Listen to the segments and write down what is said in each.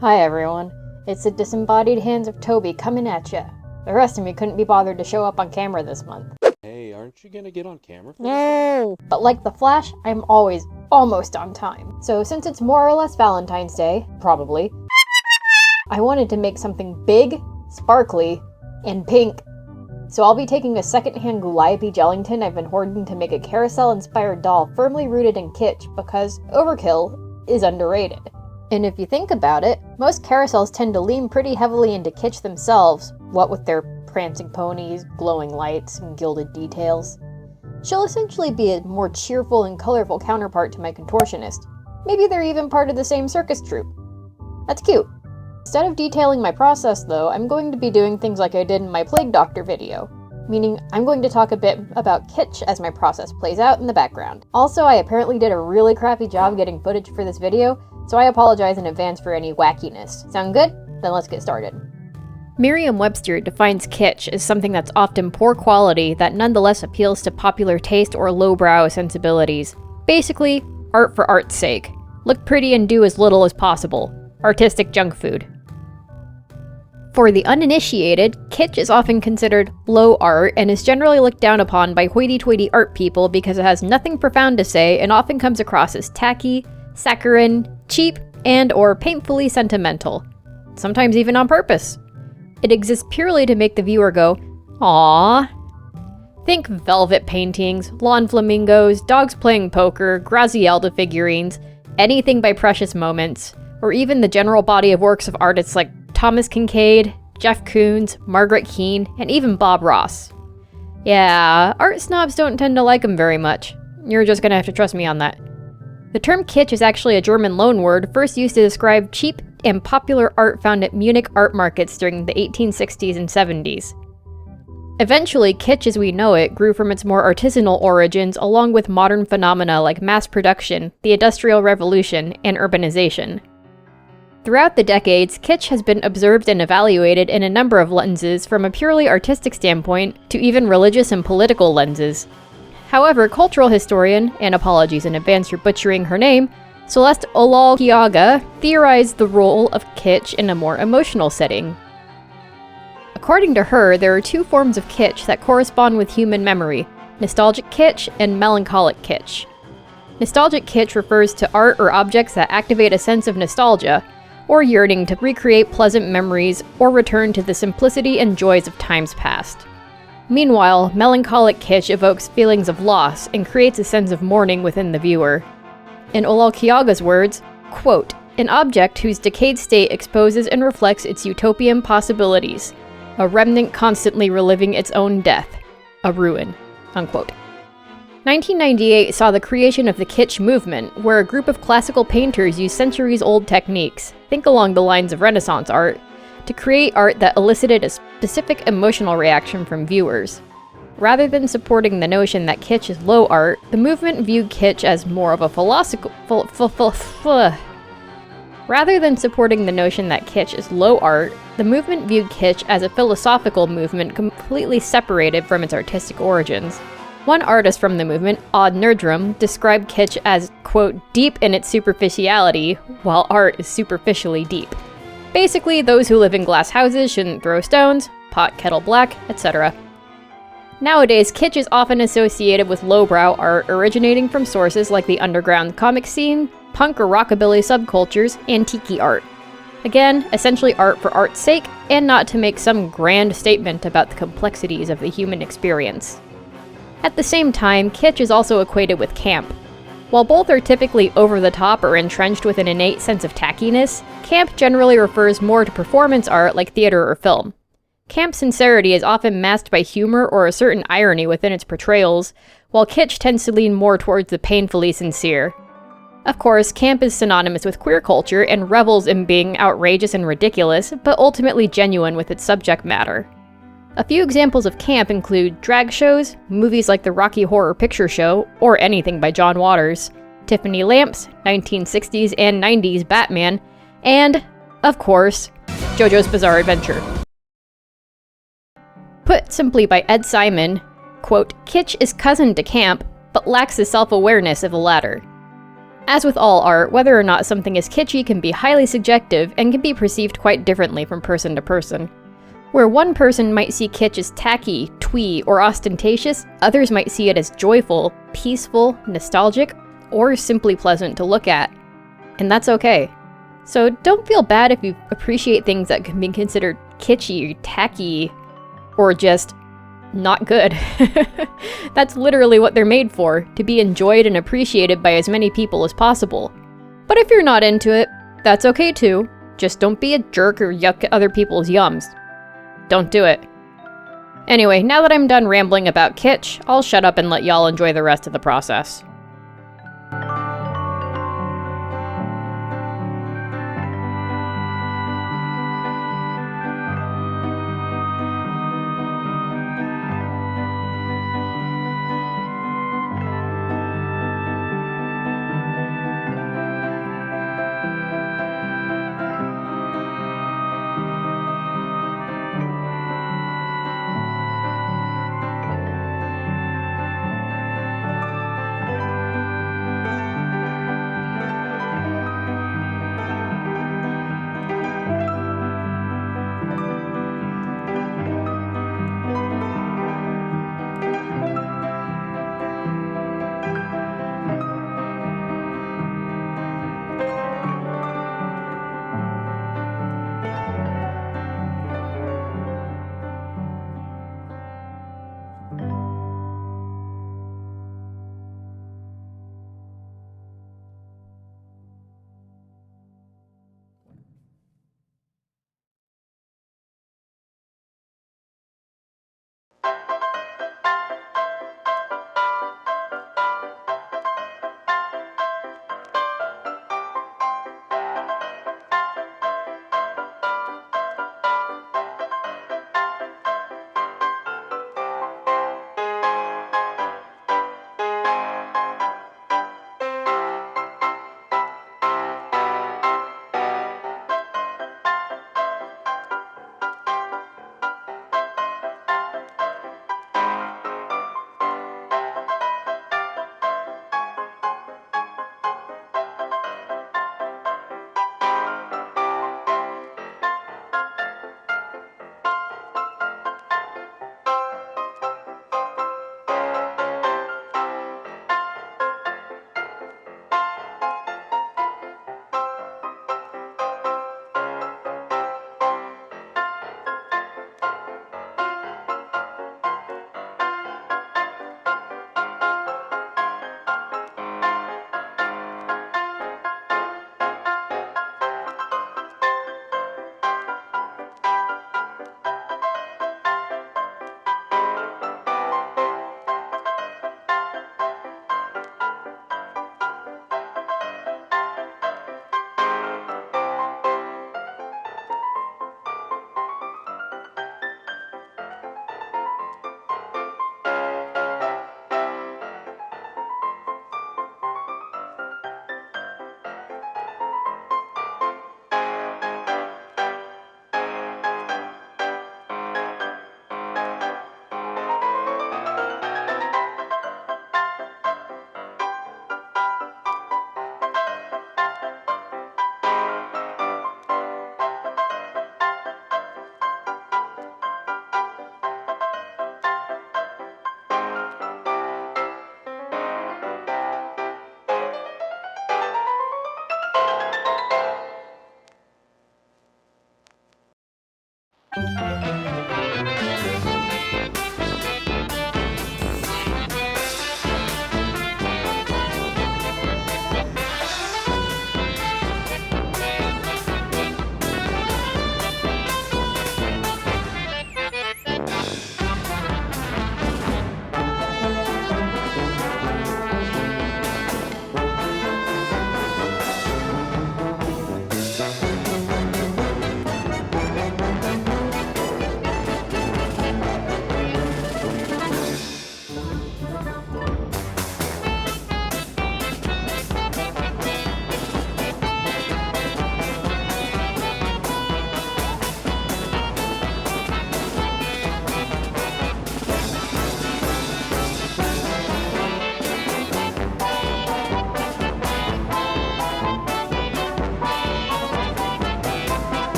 Hi everyone, it's the disembodied hands of Toby coming at ya. The rest of me couldn't be bothered to show up on camera this month. Hey, aren't you gonna get on camera for No! But like the Flash, I'm always almost on time. So since it's more or less Valentine's Day, probably, I wanted to make something big, sparkly, and pink. So I'll be taking a secondhand Gooliope Jellington I've been hoarding to make a carousel-inspired doll firmly rooted in kitsch because overkill is underrated. And if you think about it, most carousels tend to lean pretty heavily into kitsch themselves, what with their prancing ponies, glowing lights, and gilded details. She'll essentially be a more cheerful and colorful counterpart to my contortionist. Maybe they're even part of the same circus troupe. That's cute. Instead of detailing my process though, I'm going to be doing things like I did in my Plague Doctor video. Meaning, I'm going to talk a bit about kitsch as my process plays out in the background. Also, I apparently did a really crappy job getting footage for this video, so I apologize in advance for any wackiness. Sound good? Then let's get started. Merriam-Webster defines kitsch as something that's often poor quality that nonetheless appeals to popular taste or lowbrow sensibilities. Basically, art for art's sake. Look pretty and do as little as possible. Artistic junk food. For the uninitiated, kitsch is often considered low art and is generally looked down upon by hoity-toity art people because it has nothing profound to say and often comes across as tacky, saccharine, cheap, and or painfully sentimental. Sometimes even on purpose. It exists purely to make the viewer go, aww. Think velvet paintings, lawn flamingos, dogs playing poker, Grazielda figurines, anything by Precious Moments, or even the general body of works of artists like Thomas Kincaid, Jeff Koons, Margaret Keane, and even Bob Ross. Yeah, art snobs don't tend to like them very much. You're just gonna have to trust me on that. The term kitsch is actually a German loanword first used to describe cheap and popular art found at Munich art markets during the 1860s and 70s. Eventually, kitsch as we know it grew from its more artisanal origins along with modern phenomena like mass production, the Industrial Revolution, and urbanization. Throughout the decades, kitsch has been observed and evaluated in a number of lenses from a purely artistic standpoint to even religious and political lenses. However, cultural historian, and apologies in advance for butchering her name, Celeste Olal-Kiaga theorized the role of kitsch in a more emotional setting. According to her, there are two forms of kitsch that correspond with human memory, nostalgic kitsch and melancholic kitsch. Nostalgic kitsch refers to art or objects that activate a sense of nostalgia, or yearning to recreate pleasant memories or return to the simplicity and joys of times past. Meanwhile, melancholic kitsch evokes feelings of loss and creates a sense of mourning within the viewer. In Olal-Kiaga's words, quote, an object whose decayed state exposes and reflects its utopian possibilities, a remnant constantly reliving its own death, a ruin, unquote. 1998 saw the creation of the kitsch movement, where a group of classical painters used centuries-old techniques, think along the lines of Renaissance art, to create art that elicited a specific emotional reaction from viewers. Rather than supporting the notion that kitsch is low art, the movement viewed kitsch as more of a philosophical movement completely separated from its artistic origins. One artist from the movement, Odd Nerdrum, described kitsch as, quote, deep in its superficiality, while art is superficially deep. Basically, those who live in glass houses shouldn't throw stones, pot kettle black, etc. Nowadays, kitsch is often associated with lowbrow art originating from sources like the underground comic scene, punk or rockabilly subcultures, and tiki art. Again, essentially art for art's sake, and not to make some grand statement about the complexities of the human experience. At the same time, kitsch is also equated with camp. While both are typically over-the-top or entrenched with an innate sense of tackiness, camp generally refers more to performance art like theater or film. Camp sincerity is often masked by humor or a certain irony within its portrayals, while kitsch tends to lean more towards the painfully sincere. Of course, camp is synonymous with queer culture and revels in being outrageous and ridiculous, but ultimately genuine with its subject matter. A few examples of camp include drag shows, movies like the Rocky Horror Picture Show, or anything by John Waters, Tiffany Lamps, 1960s and 90s Batman, and, of course, JoJo's Bizarre Adventure. Put simply by Ed Simon, quote, kitsch is cousin to camp, but lacks the self-awareness of the latter. As with all art, whether or not something is kitschy can be highly subjective and can be perceived quite differently from person to person. Where one person might see kitsch as tacky, twee, or ostentatious, others might see it as joyful, peaceful, nostalgic, or simply pleasant to look at. And that's okay. So don't feel bad if you appreciate things that can be considered kitschy, tacky, or just not good. That's literally what they're made for, to be enjoyed and appreciated by as many people as possible. But if you're not into it, that's okay too. Just don't be a jerk or yuck at other people's yums. Don't do it. Anyway, now that I'm done rambling about kitsch, I'll shut up and let y'all enjoy the rest of the process.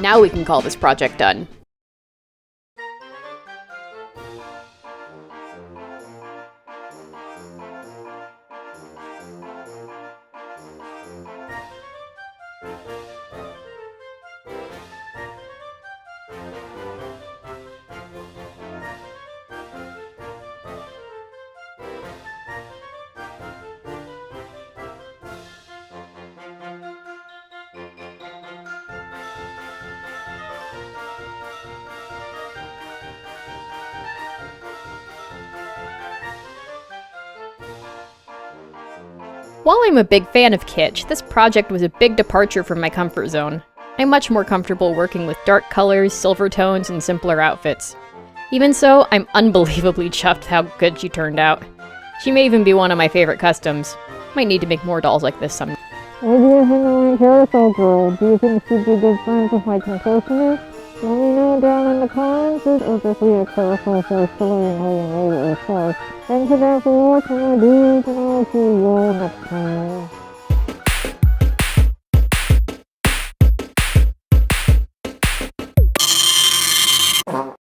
Now we can call this project done. While I'm a big fan of kitsch, this project was a big departure from my comfort zone. I'm much more comfortable working with dark colors, silver tones, and simpler outfits. Even so, I'm unbelievably chuffed how good she turned out. She may even be one of my favorite customs. Might need to make more dolls like this someday. Maybe you're Himalayan carousel girl. Do you think she'd be good friends with my concussionist? Let me know down in the comments, or just leave a carousel for coloring later or so. Thanks again for watching my dudes, and I'll see you all next time.